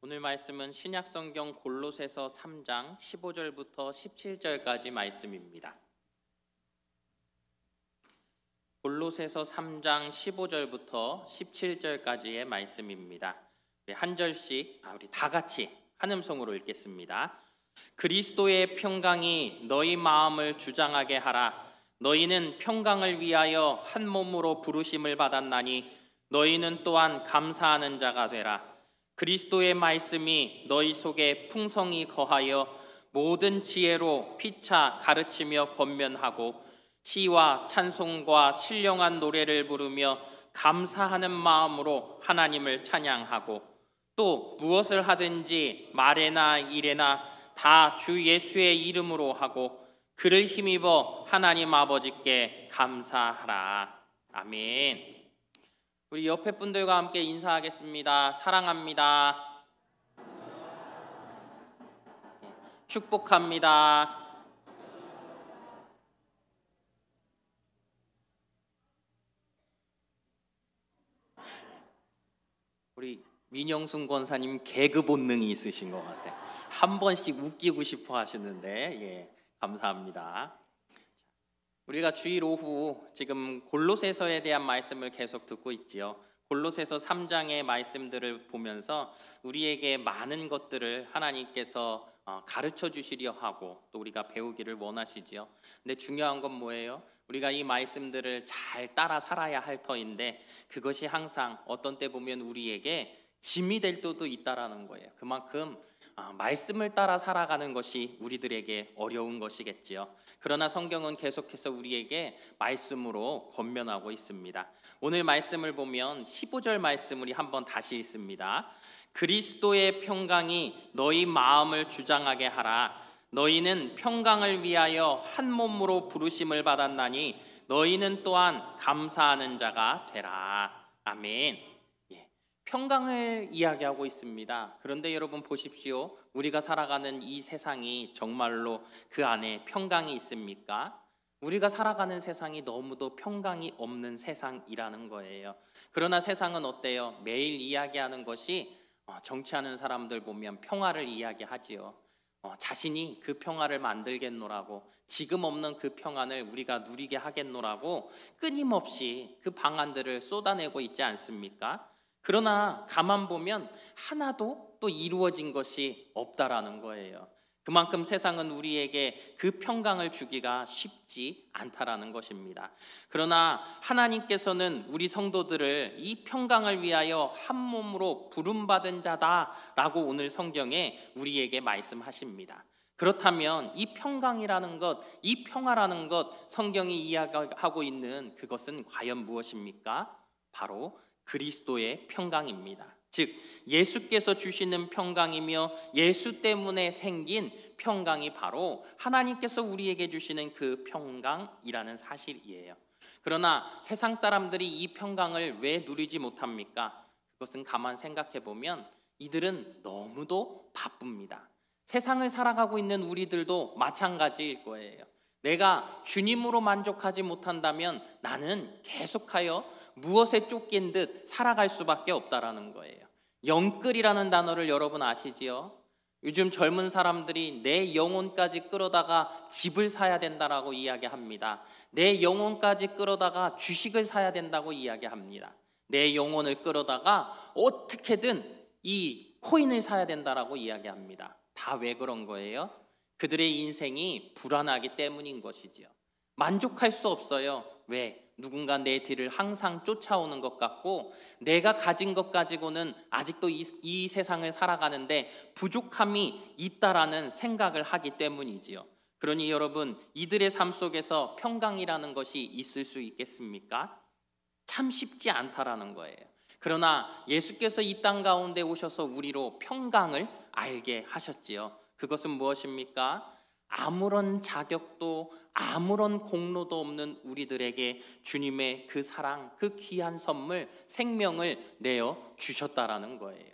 오늘 말씀은 신약성경 골로새서 3장 15절부터 17절까지 말씀입니다. 골로새서 3장 15절부터 17절까지의 말씀입니다. 한 절씩 우리 다 같이 한음성으로 읽겠습니다. 그리스도의 평강이 너희 마음을 주장하게 하라. 너희는 평강을 위하여 한 몸으로 부르심을 받았나니 너희는 또한 감사하는 자가 되라. 그리스도의 말씀이 너희 속에 풍성히 거하여 모든 지혜로 피차 가르치며 권면하고 시와 찬송과 신령한 노래를 부르며 감사하는 마음으로 하나님을 찬양하고 또 무엇을 하든지 말에나 일에나 다 주 예수의 이름으로 하고 그를 힘입어 하나님 아버지께 감사하라. 아멘. 우리 옆에 분들과 함께 인사하겠습니다. 사랑합니다. 축복합니다. 우리 민영순 권사님 개그 본능이 있으신 것 같아요. 한 번씩 웃기고 싶어 하시는데 감사합니다. 우리가 주일 오후 지금 골로새서에 대한 말씀을 계속 듣고 있지요. 골로새서 3장의 말씀들을 보면서 우리에게 많은 것들을 하나님께서 가르쳐 주시려 하고 또 우리가 배우기를 원하시지요. 근데 중요한 건 뭐예요? 우리가 이 말씀들을 잘 따라 살아야 할 터인데 그것이 항상 어떤 때 보면 우리에게 짐이 될 때도 있다라는 거예요. 그만큼 말씀을 따라 살아가는 것이 우리들에게 어려운 것이겠지요. 그러나 성경은 계속해서 우리에게 말씀으로 권면하고 있습니다. 오늘 말씀을 보면 15절 말씀 우리 한번 다시 읽습니다. 그리스도의 평강이 너희 마음을 주장하게 하라. 너희는 평강을 위하여 한 몸으로 부르심을 받았나니 너희는 또한 감사하는 자가 되라. 아멘. 평강을 이야기하고 있습니다. 그런데 여러분 보십시오. 우리가 살아가는 이 세상이 정말로 그 안에 평강이 있습니까? 우리가 살아가는 세상이 너무도 평강이 없는 세상이라는 거예요. 그러나 세상은 어때요? 매일 이야기하는 것이 정치하는 사람들 보면 평화를 이야기하지요. 자신이 그 평화를 만들겠노라고, 지금 없는 그 평안을 우리가 누리게 하겠노라고 끊임없이 그 방안들을 쏟아내고 있지 않습니까? 그러나 가만 보면 하나도 또 이루어진 것이 없다라는 거예요. 그만큼 세상은 우리에게 그 평강을 주기가 쉽지 않다라는 것입니다. 그러나 하나님께서는 우리 성도들을 이 평강을 위하여 한 몸으로 부름받은 자다라고 오늘 성경에 우리에게 말씀하십니다. 그렇다면 이 평강이라는 것, 이 평화라는 것, 성경이 이야기하고 있는 그것은 과연 무엇입니까? 바로 그리스도의 평강입니다. 즉 예수께서 주시는 평강이며 예수 때문에 생긴 평강이 바로 하나님께서 우리에게 주시는 그 평강이라는 사실이에요. 그러나 세상 사람들이 이 평강을 왜 누리지 못합니까? 그것은 가만 생각해 보면 이들은 너무도 바쁩니다. 세상을 살아가고 있는 우리들도 마찬가지일 거예요. 내가 주님으로 만족하지 못한다면 나는 계속하여 무엇에 쫓긴 듯 살아갈 수밖에 없다라는 거예요. 영끌이라는 단어를 여러분 아시지요? 요즘 젊은 사람들이 내 영혼까지 끌어다가 집을 사야 된다라고 이야기합니다. 내 영혼까지 끌어다가 주식을 사야 된다고 이야기합니다. 내 영혼을 끌어다가 어떻게든 이 코인을 사야 된다라고 이야기합니다. 다 왜 그런 거예요? 그들의 인생이 불안하기 때문인 것이지요. 만족할 수 없어요. 왜? 누군가 내 뒤를 항상 쫓아오는 것 같고 내가 가진 것 가지고는 아직도 이 세상을 살아가는데 부족함이 있다라는 생각을 하기 때문이지요. 그러니 여러분, 이들의 삶 속에서 평강이라는 것이 있을 수 있겠습니까? 참 쉽지 않다라는 거예요. 그러나 예수께서 이 땅 가운데 오셔서 우리로 평강을 알게 하셨지요. 그것은 무엇입니까? 아무런 자격도 아무런 공로도 없는 우리들에게 주님의 그 사랑, 그 귀한 선물, 생명을 내어 주셨다라는 거예요.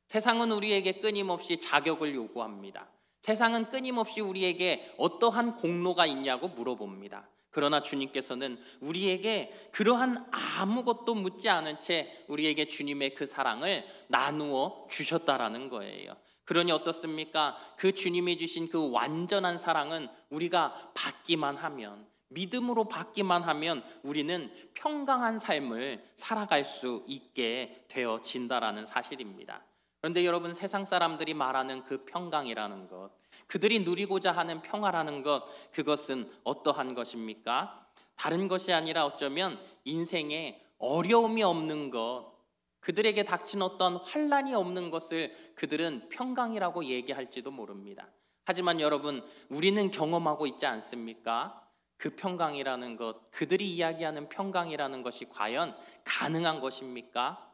세상은 우리에게 끊임없이 자격을 요구합니다. 세상은 끊임없이 우리에게 어떠한 공로가 있냐고 물어봅니다. 그러나 주님께서는 우리에게 그러한 아무것도 묻지 않은 채 우리에게 주님의 그 사랑을 나누어 주셨다라는 거예요. 그러니 어떻습니까? 그 주님이 주신 그 완전한 사랑은 우리가 받기만 하면, 믿음으로 받기만 하면 우리는 평강한 삶을 살아갈 수 있게 되어진다라는 사실입니다. 그런데 여러분, 세상 사람들이 말하는 그 평강이라는 것, 그들이 누리고자 하는 평화라는 것, 그것은 어떠한 것입니까? 다른 것이 아니라 어쩌면 인생에 어려움이 없는 것, 그들에게 닥친 어떤 환난이 없는 것을 그들은 평강이라고 얘기할지도 모릅니다. 하지만 여러분, 우리는 경험하고 있지 않습니까? 그 평강이라는 것, 그들이 이야기하는 평강이라는 것이 과연 가능한 것입니까?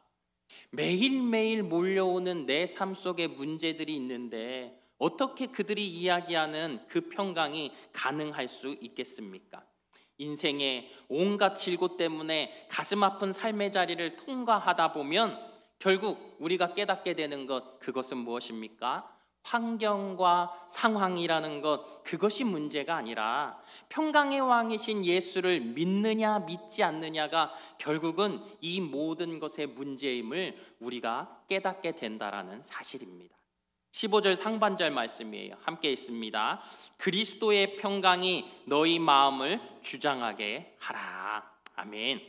매일매일 몰려오는 내 삶 속에 문제들이 있는데 어떻게 그들이 이야기하는 그 평강이 가능할 수 있겠습니까? 인생의 온갖 질고 때문에 가슴 아픈 삶의 자리를 통과하다 보면 결국 우리가 깨닫게 되는 것, 그것은 무엇입니까? 환경과 상황이라는 것, 그것이 문제가 아니라 평강의 왕이신 예수를 믿느냐 믿지 않느냐가 결국은 이 모든 것의 문제임을 우리가 깨닫게 된다라는 사실입니다. 15절 상반절 말씀이에요. 함께 있습니다. 그리스도의 평강이 너희 마음을 주장하게 하라. 아멘.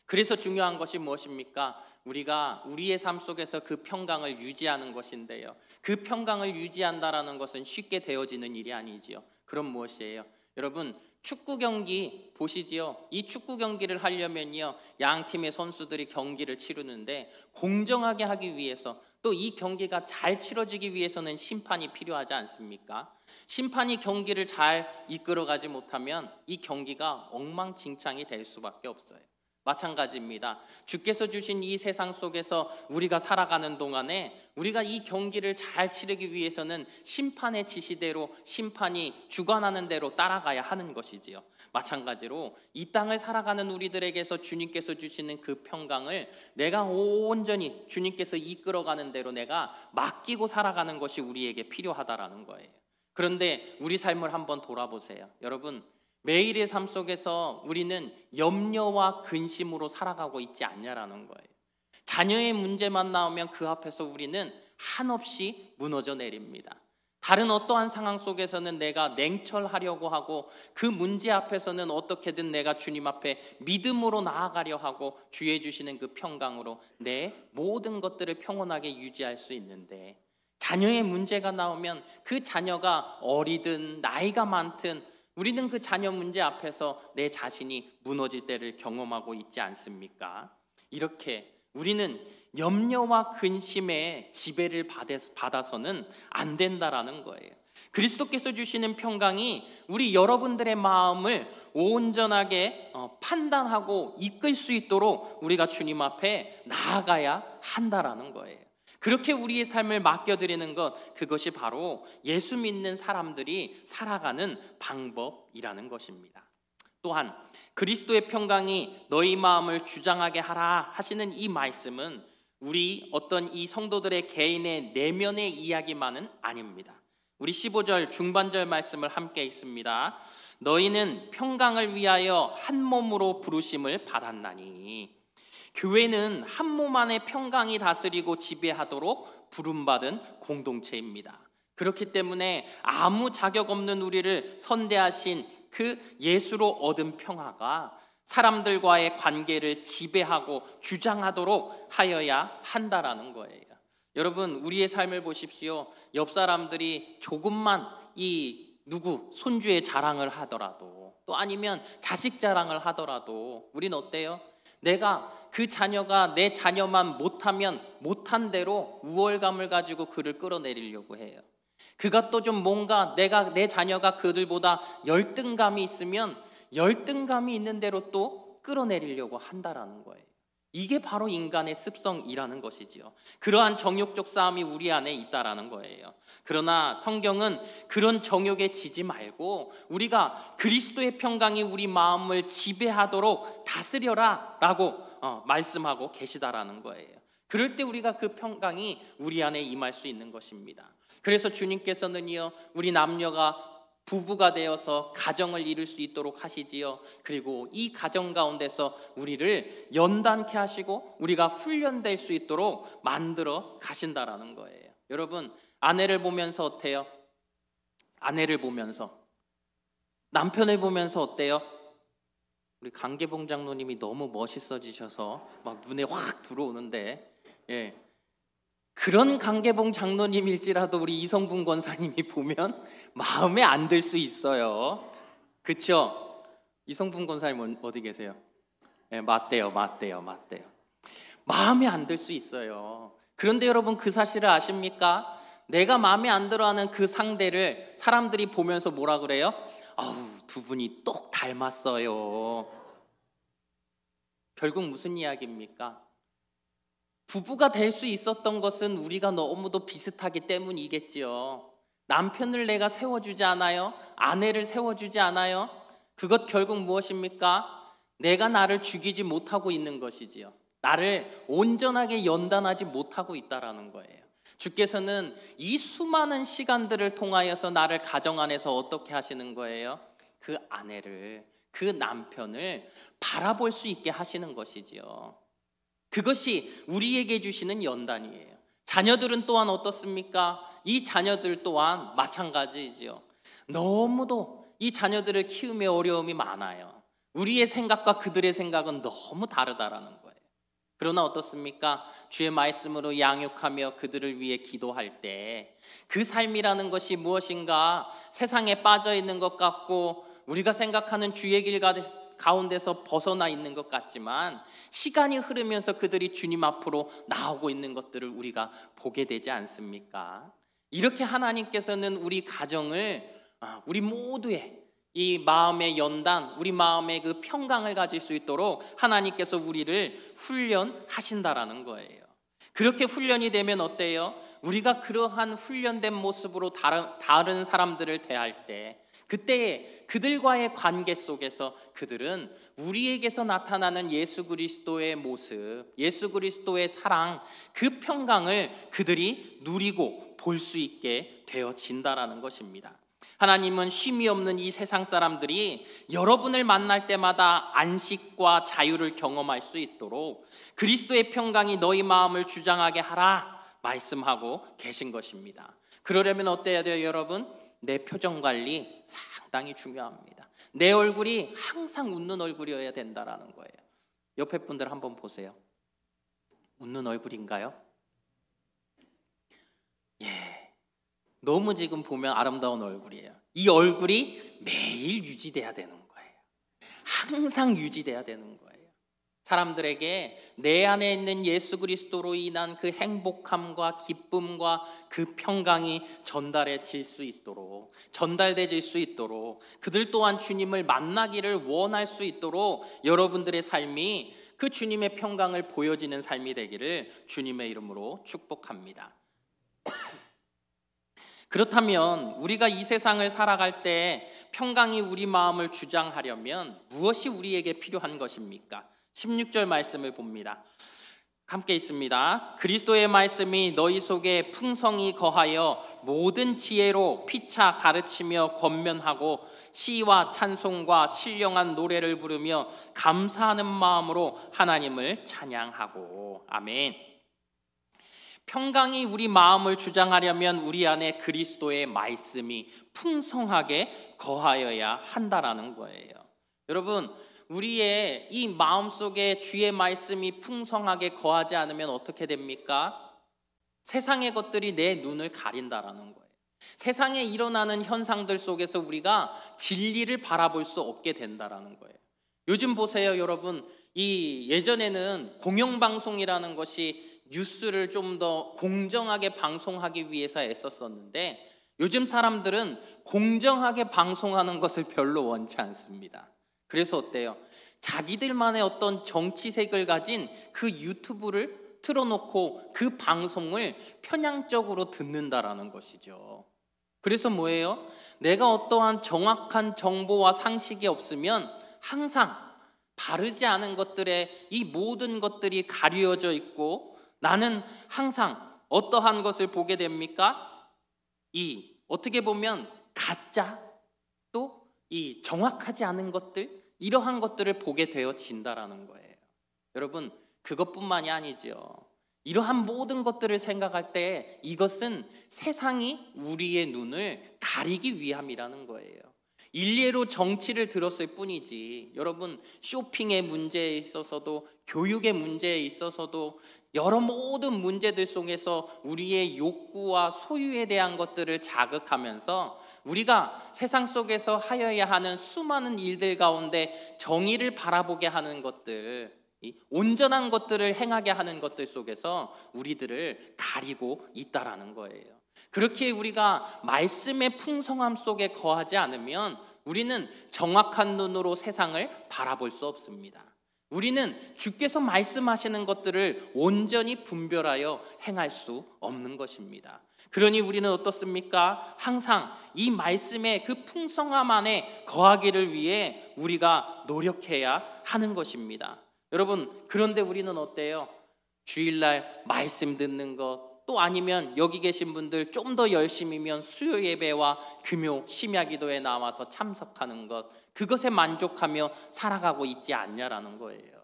그래서 중요한 것이 무엇입니까? 우리가 우리의 삶 속에서 그 평강을 유지하는 것인데요, 그 평강을 유지한다라는 것은 쉽게 되어지는 일이 아니지요. 그럼 무엇이에요? 여러분, 축구 경기 보시지요. 이 축구 경기를 하려면요, 양 팀의 선수들이 경기를 치르는데 공정하게 하기 위해서, 또 이 경기가 잘 치러지기 위해서는 심판이 필요하지 않습니까? 심판이 경기를 잘 이끌어가지 못하면 이 경기가 엉망진창이 될 수밖에 없어요. 마찬가지입니다. 주께서 주신 이 세상 속에서 우리가 살아가는 동안에 우리가 이 경기를 잘 치르기 위해서는 심판의 지시대로, 심판이 주관하는 대로 따라가야 하는 것이지요. 마찬가지로 이 땅을 살아가는 우리들에게서 주님께서 주시는 그 평강을 내가 온전히 주님께서 이끌어가는 대로 내가 맡기고 살아가는 것이 우리에게 필요하다라는 거예요. 그런데 우리 삶을 한번 돌아보세요. 여러분, 매일의 삶 속에서 우리는 염려와 근심으로 살아가고 있지 않냐라는 거예요. 자녀의 문제만 나오면 그 앞에서 우리는 한없이 무너져 내립니다. 다른 어떠한 상황 속에서는 내가 냉철하려고 하고, 그 문제 앞에서는 어떻게든 내가 주님 앞에 믿음으로 나아가려 하고, 주의 주시는 그 평강으로 내 모든 것들을 평온하게 유지할 수 있는데, 자녀의 문제가 나오면 그 자녀가 어리든 나이가 많든 우리는 그 자녀 문제 앞에서 내 자신이 무너질 때를 경험하고 있지 않습니까? 이렇게 우리는 염려와 근심의 지배를 받아서는 안 된다라는 거예요. 그리스도께서 주시는 평강이 우리 여러분들의 마음을 온전하게 판단하고 이끌 수 있도록 우리가 주님 앞에 나아가야 한다라는 거예요. 그렇게 우리의 삶을 맡겨드리는 것, 그것이 바로 예수 믿는 사람들이 살아가는 방법이라는 것입니다. 또한 그리스도의 평강이 너희 마음을 주장하게 하라 하시는 이 말씀은 우리 어떤 이 성도들의 개인의 내면의 이야기만은 아닙니다. 우리 15절 중반절 말씀을 함께 읽습니다. 너희는 평강을 위하여 한 몸으로 부르심을 받았나니. 교회는 한 몸 안에 평강이 다스리고 지배하도록 부름받은 공동체입니다. 그렇기 때문에 아무 자격 없는 우리를 선대하신 그 예수로 얻은 평화가 사람들과의 관계를 지배하고 주장하도록 하여야 한다라는 거예요. 여러분, 우리의 삶을 보십시오. 옆 사람들이 조금만 누구 손주의 자랑을 하더라도, 또 아니면 자식 자랑을 하더라도 우린 어때요? 내가 그 자녀가 내 자녀만 못하면 못한 대로 우월감을 가지고 그를 끌어내리려고 해요. 그가 또 좀 뭔가 내 자녀가 그들보다 열등감이 있으면 열등감이 있는 대로 또 끌어내리려고 한다라는 거예요. 이게 바로 인간의 습성이라는 것이지요. 그러한 정욕적 싸움이 우리 안에 있다라는 거예요. 그러나 성경은 그런 정욕에 지지 말고 우리가 그리스도의 평강이 우리 마음을 지배하도록 다스려라 라고 말씀하고 계시다라는 거예요. 그럴 때 우리가 그 평강이 우리 안에 임할 수 있는 것입니다. 그래서 주님께서는요, 우리 남녀가 부부가 되어서 가정을 이룰 수 있도록 하시지요. 그리고 이 가정 가운데서 우리를 연단케 하시고 우리가 훈련될 수 있도록 만들어 가신다라는 거예요. 여러분, 아내를 보면서 어때요? 아내를 보면서, 남편을 보면서 어때요? 우리 강계봉 장로님이 너무 멋있어지셔서 막 눈에 확 들어오는데, 그런 강계봉 장로님일지라도 우리 이성분 권사님이 보면 마음에 안 들 수 있어요. 그렇죠? 이성분 권사님 어디 계세요? 맞대요. 마음에 안 들 수 있어요. 그런데 여러분, 그 사실을 아십니까? 내가 마음에 안 들어하는 그 상대를 사람들이 보면서 뭐라 그래요? 아우, 두 분이 똑 닮았어요. 결국 무슨 이야기입니까? 부부가 될 수 있었던 것은 우리가 너무도 비슷하기 때문이겠지요. 남편을 내가 세워주지 않아요? 아내를 세워주지 않아요? 그것 결국 무엇입니까? 내가 나를 죽이지 못하고 있는 것이지요. 나를 온전하게 연단하지 못하고 있다라는 거예요. 주께서는 이 수많은 시간들을 통하여서 나를 가정 안에서 어떻게 하시는 거예요? 그 아내를, 그 남편을 바라볼 수 있게 하시는 것이지요. 그것이 우리에게 주시는 연단이에요. 자녀들은 또한 어떻습니까? 이 자녀들 또한 마찬가지이지요. 너무도 이 자녀들을 키우며 어려움이 많아요. 우리의 생각과 그들의 생각은 너무 다르다라는 거예요. 그러나 어떻습니까? 주의 말씀으로 양육하며 그들을 위해 기도할 때 그 삶이라는 것이 무엇인가? 세상에 빠져 있는 것 같고 우리가 생각하는 주의 길 가운데서 벗어나 있는 것 같지만 시간이 흐르면서 그들이 주님 앞으로 나오고 있는 것들을 우리가 보게 되지 않습니까? 이렇게 하나님께서는 우리 가정을, 우리 모두의 이 마음의 연단, 우리 마음의 그 평강을 가질 수 있도록 하나님께서 우리를 훈련하신다라는 거예요. 그렇게 훈련이 되면 어때요? 우리가 그러한 훈련된 모습으로 다른 사람들을 대할 때 그때에 그들과의 관계 속에서 그들은 우리에게서 나타나는 예수 그리스도의 모습, 예수 그리스도의 사랑, 그 평강을 그들이 누리고 볼 수 있게 되어진다라는 것입니다. 하나님은 쉼이 없는 이 세상 사람들이 여러분을 만날 때마다 안식과 자유를 경험할 수 있도록 그리스도의 평강이 너희 마음을 주장하게 하라 말씀하고 계신 것입니다. 그러려면 어때야 돼요, 여러분? 내 표정 관리 상당히 중요합니다. 내 얼굴이 항상 웃는 얼굴이어야 된다라는 거예요. 옆에 분들 한번 보세요. 웃는 얼굴인가요? 너무 지금 보면 아름다운 얼굴이에요. 이 얼굴이 매일 유지돼야 되는 거예요. 항상 유지돼야 되는 거예요. 사람들에게 내 안에 있는 예수 그리스도로 인한 그 행복함과 기쁨과 그 평강이 전달될 수 있도록 그들 또한 주님을 만나기를 원할 수 있도록 여러분들의 삶이 그 주님의 평강을 보여지는 삶이 되기를 주님의 이름으로 축복합니다. 그렇다면 우리가 이 세상을 살아갈 때 평강이 우리 마음을 주장하려면 무엇이 우리에게 필요한 것입니까? 16절 말씀을 봅니다. 함께 있습니다. 그리스도의 말씀이 너희 속에 풍성히 거하여 모든 지혜로 피차 가르치며 권면하고 시와 찬송과 신령한 노래를 부르며 감사하는 마음으로 하나님을 찬양하고. 아멘. 평강이 우리 마음을 주장하려면 우리 안에 그리스도의 말씀이 풍성하게 거하여야 한다라는 거예요. 여러분, 우리의 이 마음속에 주의 말씀이 풍성하게 거하지 않으면 어떻게 됩니까? 세상의 것들이 내 눈을 가린다라는 거예요. 세상에 일어나는 현상들 속에서 우리가 진리를 바라볼 수 없게 된다라는 거예요. 요즘 보세요, 여러분. 예전에는 공영방송이라는 것이 뉴스를 좀 더 공정하게 방송하기 위해서 애썼었는데 요즘 사람들은 공정하게 방송하는 것을 별로 원치 않습니다. 그래서 어때요? 자기들만의 어떤 정치색을 가진 그 유튜브를 틀어놓고 그 방송을 편향적으로 듣는다라는 것이죠. 그래서 뭐예요? 내가 어떠한 정확한 정보와 상식이 없으면 항상 바르지 않은 것들에 이 모든 것들이 가려져 있고 나는 항상 어떠한 것을 보게 됩니까? 어떻게 보면 가짜, 이 정확하지 않은 것들, 이러한 것들을 보게 되어진다라는 거예요. 여러분, 그것뿐만이 아니죠. 이러한 모든 것들을 생각할 때 이것은 세상이 우리의 눈을 가리기 위함이라는 거예요. 일례로 정치를 들었을 뿐이지, 여러분, 쇼핑의 문제에 있어서도, 교육의 문제에 있어서도, 여러 모든 문제들 속에서 우리의 욕구와 소유에 대한 것들을 자극하면서 우리가 세상 속에서 하여야 하는 수많은 일들 가운데 정의를 바라보게 하는 것들, 이 온전한 것들을 행하게 하는 것들 속에서 우리들을 가리고 있다라는 거예요. 그렇게 우리가 말씀의 풍성함 속에 거하지 않으면 우리는 정확한 눈으로 세상을 바라볼 수 없습니다. 우리는 주께서 말씀하시는 것들을 온전히 분별하여 행할 수 없는 것입니다. 그러니 우리는 어떻습니까? 항상 이 말씀의 그 풍성함 안에 거하기를 위해 우리가 노력해야 하는 것입니다. 여러분, 그런데 우리는 어때요? 주일날 말씀 듣는 것, 또 아니면 여기 계신 분들 좀 더 열심히면 수요 예배와 금요 심야 기도에 나와서 참석하는 것, 그것에 만족하며 살아가고 있지 않냐라는 거예요.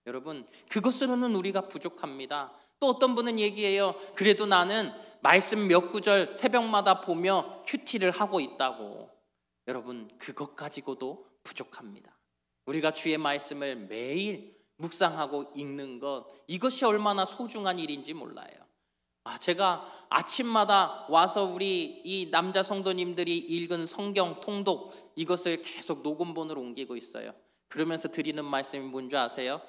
여러분, 그것으로는 우리가 부족합니다. 또 어떤 분은 얘기해요. 그래도 나는 말씀 몇 구절 새벽마다 보며 큐티를 하고 있다고. 여러분, 그것 가지고도 부족합니다. 우리가 주의 말씀을 매일 묵상하고 읽는 것, 이것이 얼마나 소중한 일인지 몰라요. 제가 아침마다 와서 우리 이 남자 성도님들이 읽은 성경 통독, 이것을 계속 녹음본으로 옮기고 있어요. 그러면서 드리는 말씀이 뭔지 아세요?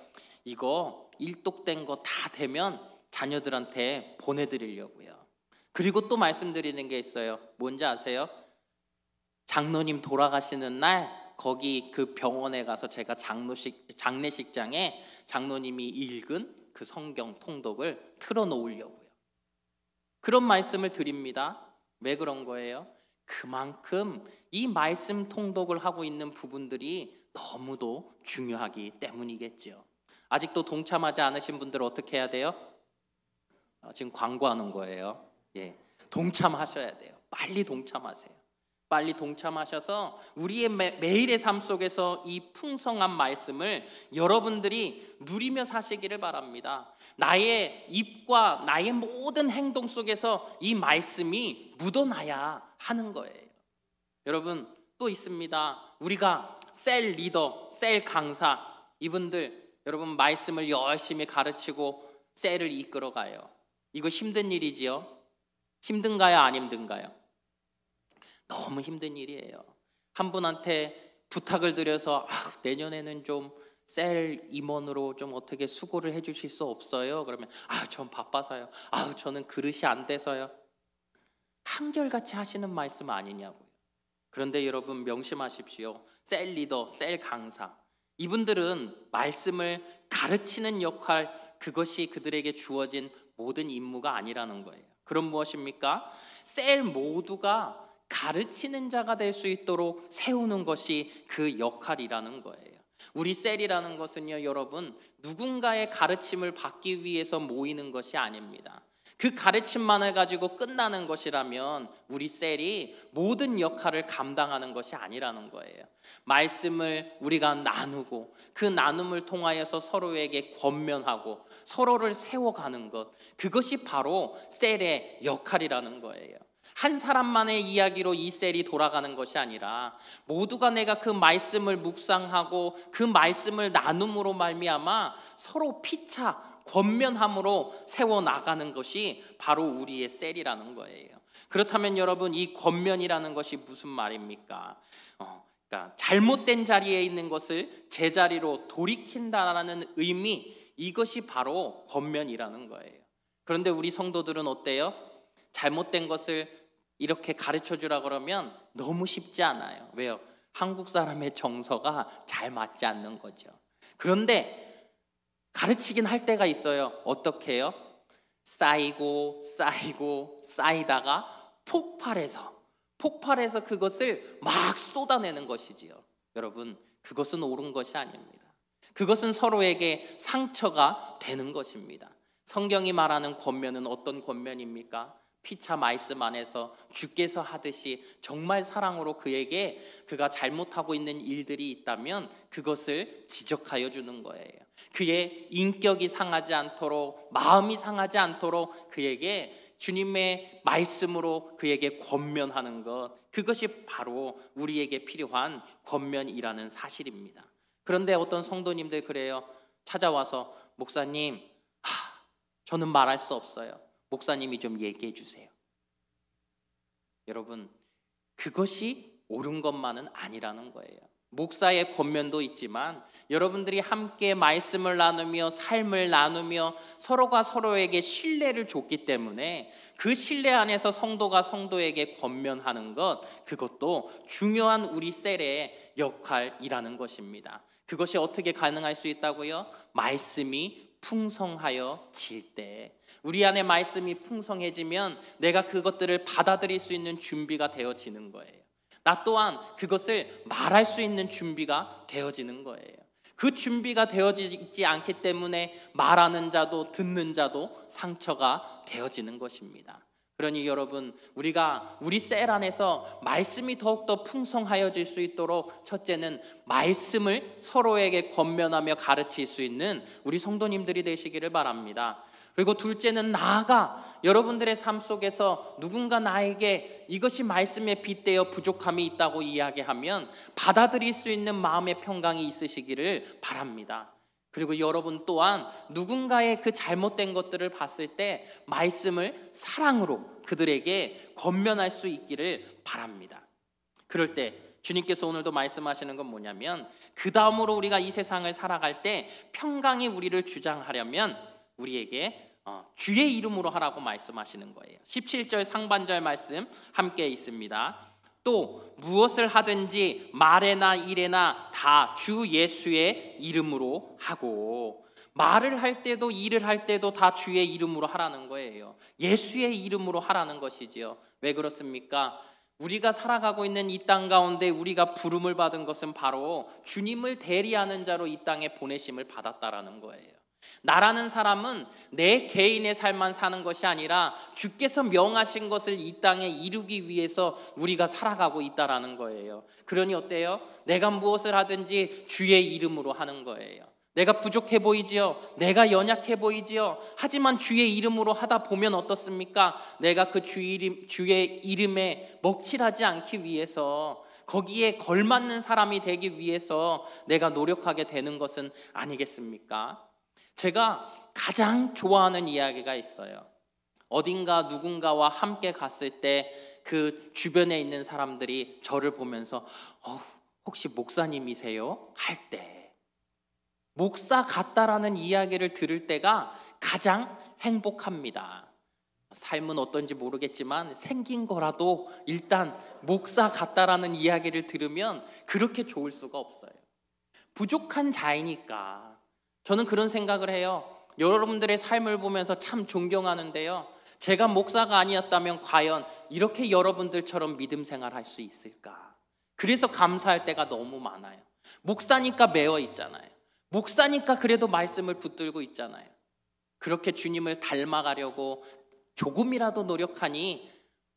이거 일독된 거 다 되면 자녀들한테 보내드리려고요. 그리고 또 말씀드리는 게 있어요. 뭔지 아세요? 장로님 돌아가시는 날 거기 그 병원에 가서 제가 장례식장에 장로님이 읽은 그 성경 통독을 틀어놓으려고요. 그런 말씀을 드립니다. 왜 그런 거예요? 그만큼 이 말씀 통독을 하고 있는 부분들이 너무도 중요하기 때문이겠죠. 아직도 동참하지 않으신 분들은 어떻게 해야 돼요? 지금 광고하는 거예요. 동참하셔야 돼요. 빨리 동참하세요. 빨리 동참하셔서 우리의 매일의 삶 속에서 이 풍성한 말씀을 여러분들이 누리며 사시기를 바랍니다. 나의 입과 나의 모든 행동 속에서 이 말씀이 묻어나야 하는 거예요. 여러분, 또 있습니다. 우리가 셀 리더, 셀 강사, 이분들 여러분 말씀을 열심히 가르치고 셀을 이끌어가요. 이거 힘든 일이지요? 힘든가요? 안 힘든가요? 너무 힘든 일이에요. 한 분한테 부탁을 드려서 내년에는 좀 셀 임원으로 좀 어떻게 수고를 해주실 수 없어요? 그러면 전 바빠서요. 저는 그릇이 안 돼서요. 한결같이 하시는 말씀 아니냐고요. 그런데 여러분 명심하십시오. 셀 리더, 셀 강사, 이분들은 말씀을 가르치는 역할, 그것이 그들에게 주어진 모든 임무가 아니라는 거예요. 그럼 무엇입니까? 셀 모두가 가르치는 자가 될 수 있도록 세우는 것이 그 역할이라는 거예요. 우리 셀이라는 것은요, 여러분, 누군가의 가르침을 받기 위해서 모이는 것이 아닙니다. 그 가르침만을 가지고 끝나는 것이라면 우리 셀이 모든 역할을 감당하는 것이 아니라는 거예요. 말씀을 우리가 나누고 그 나눔을 통하여서 서로에게 권면하고 서로를 세워가는 것, 그것이 바로 셀의 역할이라는 거예요. 한 사람만의 이야기로 이 셀이 돌아가는 것이 아니라 모두가 내가 그 말씀을 묵상하고 그 말씀을 나눔으로 말미암아 서로 피차 권면함으로 세워나가는 것이 바로 우리의 셀이라는 거예요. 그렇다면 여러분, 이 권면이라는 것이 무슨 말입니까? 그러니까 잘못된 자리에 있는 것을 제자리로 돌이킨다라는 의미, 이것이 바로 권면이라는 거예요. 그런데 우리 성도들은 어때요? 잘못된 것을 이렇게 가르쳐주라 그러면 너무 쉽지 않아요. 왜요? 한국 사람의 정서가 잘 맞지 않는 거죠. 그런데 가르치긴 할 때가 있어요. 어떻게 해요? 쌓이고 쌓이다가 폭발해서 그것을 막 쏟아내는 것이지요. 여러분, 그것은 옳은 것이 아닙니다. 그것은 서로에게 상처가 되는 것입니다. 성경이 말하는 권면은 어떤 권면입니까? 피차 말씀 안에서 주께서 하듯이 정말 사랑으로 그에게 그가 잘못하고 있는 일들이 있다면 그것을 지적하여 주는 거예요. 그의 인격이 상하지 않도록, 마음이 상하지 않도록 그에게 주님의 말씀으로 그에게 권면하는 것, 그것이 바로 우리에게 필요한 권면이라는 사실입니다. 그런데 어떤 성도님들 그래요. 찾아와서 목사님, 저는 말할 수 없어요. 목사님이 좀 얘기해 주세요. 여러분, 그것이 옳은 것만은 아니라는 거예요. 목사의 권면도 있지만 여러분들이 함께 말씀을 나누며 삶을 나누며 서로가 서로에게 신뢰를 줬기 때문에 그 신뢰 안에서 성도가 성도에게 권면하는 것, 그것도 중요한 우리 셀의 역할이라는 것입니다. 그것이 어떻게 가능할 수 있다고요? 말씀이 풍성하여 질 때, 우리 안에 말씀이 풍성해지면 내가 그것들을 받아들일 수 있는 준비가 되어지는 거예요. 나 또한 그것을 말할 수 있는 준비가 되어지는 거예요. 그 준비가 되어지지 않기 때문에 말하는 자도 듣는 자도 상처가 되어지는 것입니다. 그러니 여러분, 우리가 우리 셀 안에서 말씀이 더욱더 풍성하여질 수 있도록 첫째는 말씀을 서로에게 권면하며 가르칠 수 있는 우리 성도님들이 되시기를 바랍니다. 그리고 둘째는 나아가 여러분들의 삶 속에서 누군가 나에게 이것이 말씀에 빗대어 부족함이 있다고 이야기하면 받아들일 수 있는 마음의 평강이 있으시기를 바랍니다. 그리고 여러분 또한 누군가의 그 잘못된 것들을 봤을 때 말씀을 사랑으로 그들에게 권면할 수 있기를 바랍니다. 그럴 때 주님께서 오늘도 말씀하시는 건 뭐냐면, 그 다음으로 우리가 이 세상을 살아갈 때 평강이 우리를 주장하려면 우리에게 주의 이름으로 하라고 말씀하시는 거예요. 17절 상반절 말씀 함께 있습니다. 또 무엇을 하든지 말에나 일에나 다 주 예수의 이름으로 하고, 말을 할 때도 일을 할 때도 다 주의 이름으로 하라는 거예요. 예수의 이름으로 하라는 것이지요. 왜 그렇습니까? 우리가 살아가고 있는 이 땅 가운데 우리가 부름을 받은 것은 바로 주님을 대리하는 자로 이 땅에 보내심을 받았다라는 거예요. 나라는 사람은 내 개인의 삶만 사는 것이 아니라 주께서 명하신 것을 이 땅에 이루기 위해서 우리가 살아가고 있다라는 거예요. 그러니 어때요? 내가 무엇을 하든지 주의 이름으로 하는 거예요. 내가 부족해 보이지요? 내가 연약해 보이지요? 하지만 주의 이름으로 하다 보면 어떻습니까? 내가 그 주의 이름에 먹칠하지 않기 위해서, 거기에 걸맞는 사람이 되기 위해서 내가 노력하게 되는 것은 아니겠습니까? 제가 가장 좋아하는 이야기가 있어요. 어딘가 누군가와 함께 갔을 때 그 주변에 있는 사람들이 저를 보면서 혹시 목사님이세요? 할 때, 목사 같다라는 이야기를 들을 때가 가장 행복합니다. 삶은 어떤지 모르겠지만 생긴 거라도 일단 목사 같다라는 이야기를 들으면 그렇게 좋을 수가 없어요. 부족한 자이니까. 저는 그런 생각을 해요. 여러분들의 삶을 보면서 참 존경하는데요, 제가 목사가 아니었다면 과연 이렇게 여러분들처럼 믿음 생활할 수 있을까? 그래서 감사할 때가 너무 많아요. 목사니까 매어 있잖아요. 목사니까 그래도 말씀을 붙들고 있잖아요. 그렇게 주님을 닮아가려고 조금이라도 노력하니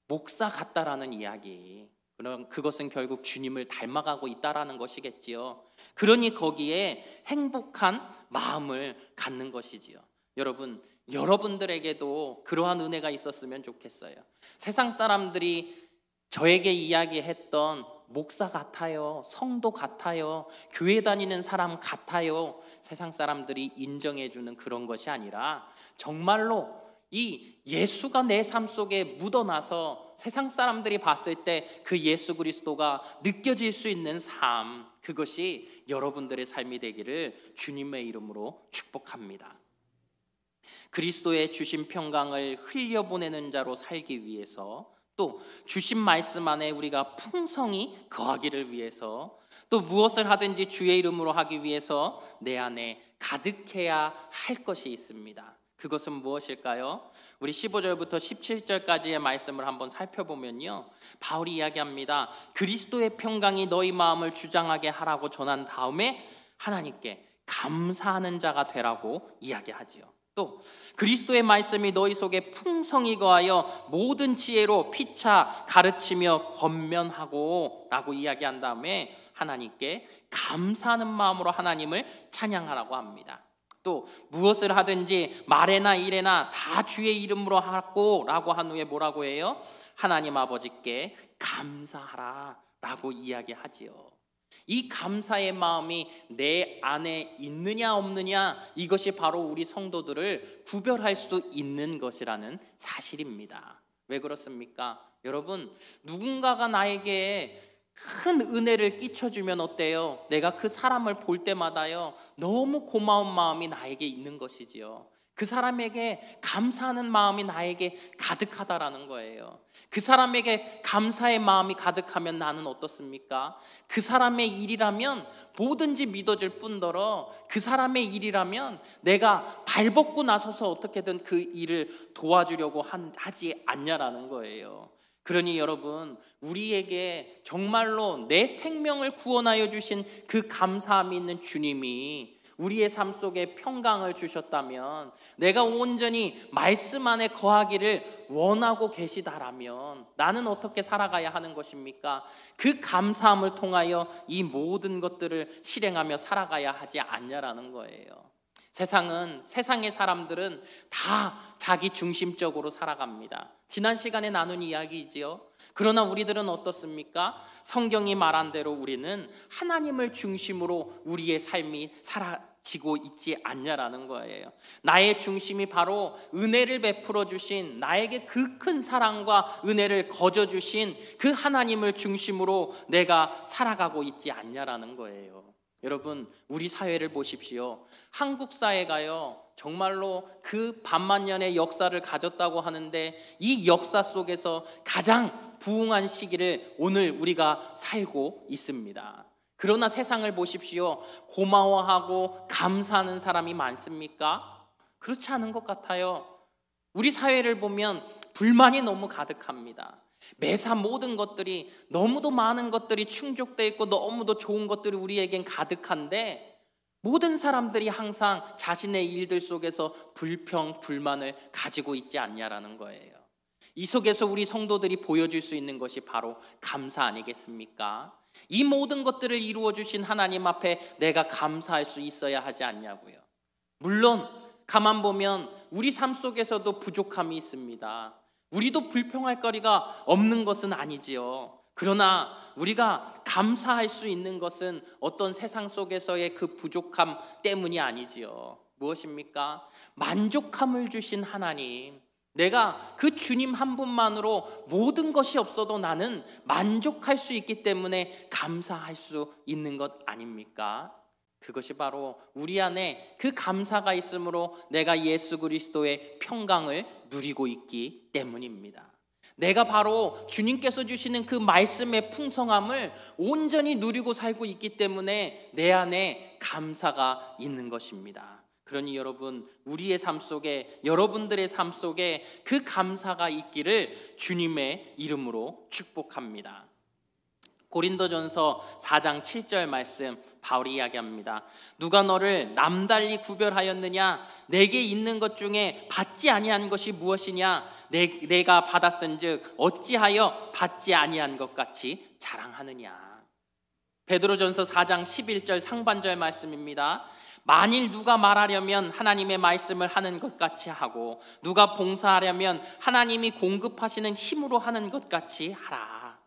목사 같다라는 이야기, 그럼 그것은 결국 주님을 닮아가고 있다라는 것이겠지요. 그러니 거기에 행복한 마음을 갖는 것이지요. 여러분, 여러분들에게도 그러한 은혜가 있었으면 좋겠어요. 세상 사람들이 저에게 이야기했던 목사 같아요, 성도 같아요, 교회 다니는 사람 같아요, 세상 사람들이 인정해주는 그런 것이 아니라 정말로 이 예수가 내 삶 속에 묻어나서 세상 사람들이 봤을 때 그 예수 그리스도가 느껴질 수 있는 삶, 그것이 여러분들의 삶이 되기를 주님의 이름으로 축복합니다. 그리스도의 주신 평강을 흘려보내는 자로 살기 위해서, 또 주신 말씀 안에 우리가 풍성히 거하기를 위해서, 또 무엇을 하든지 주의 이름으로 하기 위해서 내 안에 가득해야 할 것이 있습니다. 그것은 무엇일까요? 우리 15절부터 17절까지의 말씀을 한번 살펴보면요, 바울이 이야기합니다. 그리스도의 평강이 너희 마음을 주장하게 하라고 전한 다음에 하나님께 감사하는 자가 되라고 이야기하지요. 또 그리스도의 말씀이 너희 속에 풍성히 거하여 모든 지혜로 피차 가르치며 권면하고 라고 이야기한 다음에 하나님께 감사하는 마음으로 하나님을 찬양하라고 합니다. 또 무엇을 하든지 말에나 일에나 다 주의 이름으로 하고 라고 한 후에 뭐라고 해요? 하나님 아버지께 감사하라 라고 이야기하지요. 이 감사의 마음이 내 안에 있느냐 없느냐, 이것이 바로 우리 성도들을 구별할 수 있는 것이라는 사실입니다. 왜 그렇습니까? 여러분, 누군가가 나에게 큰 은혜를 끼쳐주면 어때요? 내가 그 사람을 볼 때마다요, 너무 고마운 마음이 나에게 있는 것이지요. 그 사람에게 감사하는 마음이 나에게 가득하다라는 거예요. 그 사람에게 감사의 마음이 가득하면 나는 어떻습니까? 그 사람의 일이라면 뭐든지 믿어줄 뿐더러 그 사람의 일이라면 내가 발벗고 나서서 어떻게든 그 일을 도와주려고 하지 않냐라는 거예요. 그러니 여러분, 우리에게 정말로 내 생명을 구원하여 주신 그 감사함이 있는 주님이 우리의 삶 속에 평강을 주셨다면, 내가 온전히 말씀 안에 거하기를 원하고 계시다라면 나는 어떻게 살아가야 하는 것입니까? 그 감사함을 통하여 이 모든 것들을 실행하며 살아가야 하지 않냐라는 거예요. 세상의 사람들은 다 자기 중심적으로 살아갑니다. 지난 시간에 나눈 이야기이지요. 그러나 우리들은 어떻습니까? 성경이 말한 대로 우리는 하나님을 중심으로 우리의 삶이 살아지고 있지 않냐라는 거예요. 나의 중심이 바로 은혜를 베풀어 주신, 나에게 그 큰 사랑과 은혜를 거저 주신 그 하나님을 중심으로 내가 살아가고 있지 않냐라는 거예요. 여러분, 우리 사회를 보십시오. 한국 사회가요, 정말로 그 반만년의 역사를 가졌다고 하는데 이 역사 속에서 가장 부흥한 시기를 오늘 우리가 살고 있습니다. 그러나 세상을 보십시오. 고마워하고 감사하는 사람이 많습니까? 그렇지 않은 것 같아요. 우리 사회를 보면 불만이 너무 가득합니다. 매사 모든 것들이, 너무도 많은 것들이 충족되어 있고 너무도 좋은 것들이 우리에겐 가득한데, 모든 사람들이 항상 자신의 일들 속에서 불평, 불만을 가지고 있지 않냐라는 거예요. 이 속에서 우리 성도들이 보여줄 수 있는 것이 바로 감사 아니겠습니까? 이 모든 것들을 이루어 주신 하나님 앞에 내가 감사할 수 있어야 하지 않냐고요. 물론 가만 보면 우리 삶 속에서도 부족함이 있습니다. 우리도 불평할 거리가 없는 것은 아니지요. 그러나 우리가 감사할 수 있는 것은 어떤 세상 속에서의 그 부족함 때문이 아니지요. 무엇입니까? 만족함을 주신 하나님, 내가 그 주님 한 분만으로 모든 것이 없어도 나는 만족할 수 있기 때문에 감사할 수 있는 것 아닙니까? 그것이 바로 우리 안에 그 감사가 있으므로 내가 예수 그리스도의 평강을 누리고 있기 때문입니다. 내가 바로 주님께서 주시는 그 말씀의 풍성함을 온전히 누리고 살고 있기 때문에 내 안에 감사가 있는 것입니다. 그러니 여러분, 우리의 삶 속에, 여러분들의 삶 속에 그 감사가 있기를 주님의 이름으로 축복합니다. 고린도전서 4장 7절 말씀 바울이 이야기합니다. 누가 너를 남달리 구별하였느냐? 내게 있는 것 중에 받지 아니한 것이 무엇이냐? 내가 받았은즉 어찌하여 받지 아니한 것 같이 자랑하느냐? 베드로전서 4장 11절 상반절 말씀입니다. 만일 누가 말하려면 하나님의 말씀을 하는 것 같이 하고 누가 봉사하려면 하나님이 공급하시는 힘으로 하는 것 같이 하라.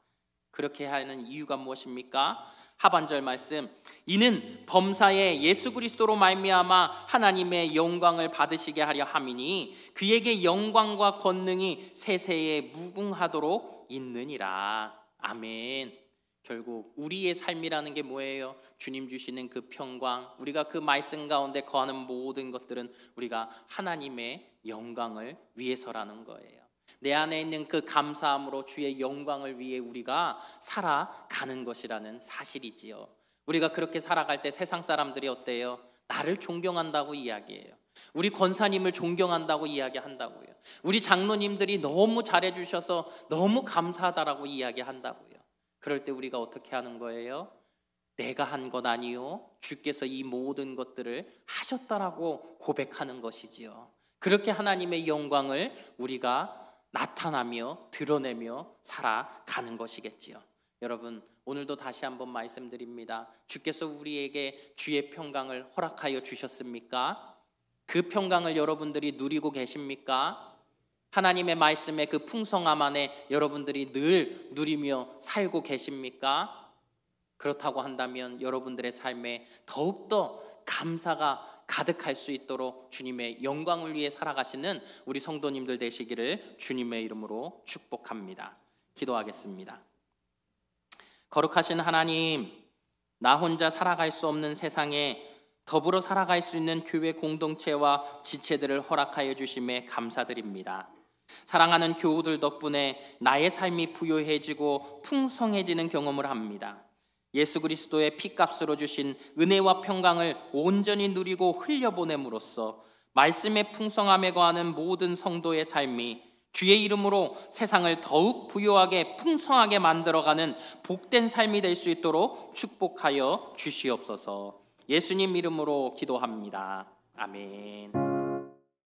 그렇게 하는 이유가 무엇입니까? 하반절 말씀, 이는 범사에 예수 그리스도로 말미암아 하나님의 영광을 받으시게 하려 함이니 그에게 영광과 권능이 세세에 무궁하도록 있느니라. 아멘. 결국 우리의 삶이라는 게 뭐예요? 주님 주시는 그 평강, 우리가 그 말씀 가운데 거하는 모든 것들은 우리가 하나님의 영광을 위해서라는 거예요. 내 안에 있는 그 감사함으로 주의 영광을 위해 우리가 살아가는 것이라는 사실이지요. 우리가 그렇게 살아갈 때 세상 사람들이 어때요? 나를 존경한다고 이야기해요. 우리 권사님을 존경한다고 이야기한다고요. 우리 장로님들이 너무 잘해주셔서 너무 감사하다라고 이야기한다고요. 그럴 때 우리가 어떻게 하는 거예요? 내가 한 것 아니요, 주께서 이 모든 것들을 하셨다라고 고백하는 것이지요. 그렇게 하나님의 영광을 우리가 나타나며 드러내며 살아가는 것이겠지요. 여러분, 오늘도 다시 한번 말씀드립니다. 주께서 우리에게 주의 평강을 허락하여 주셨습니까? 그 평강을 여러분들이 누리고 계십니까? 하나님의 말씀의 그 풍성함 안에 여러분들이 늘 누리며 살고 계십니까? 그렇다고 한다면 여러분들의 삶에 더욱더 감사가 가득할 수 있도록 주님의 영광을 위해 살아가시는 우리 성도님들 되시기를 주님의 이름으로 축복합니다. 기도하겠습니다. 거룩하신 하나님, 나 혼자 살아갈 수 없는 세상에 더불어 살아갈 수 있는 교회 공동체와 지체들을 허락하여 주심에 감사드립니다. 사랑하는 교우들 덕분에 나의 삶이 부요해지고 풍성해지는 경험을 합니다. 예수 그리스도의 피값으로 주신 은혜와 평강을 온전히 누리고 흘려보냄으로써 말씀의 풍성함에 거하는 모든 성도의 삶이 주의 이름으로 세상을 더욱 부요하게 풍성하게 만들어가는 복된 삶이 될 수 있도록 축복하여 주시옵소서. 예수님 이름으로 기도합니다. 아멘.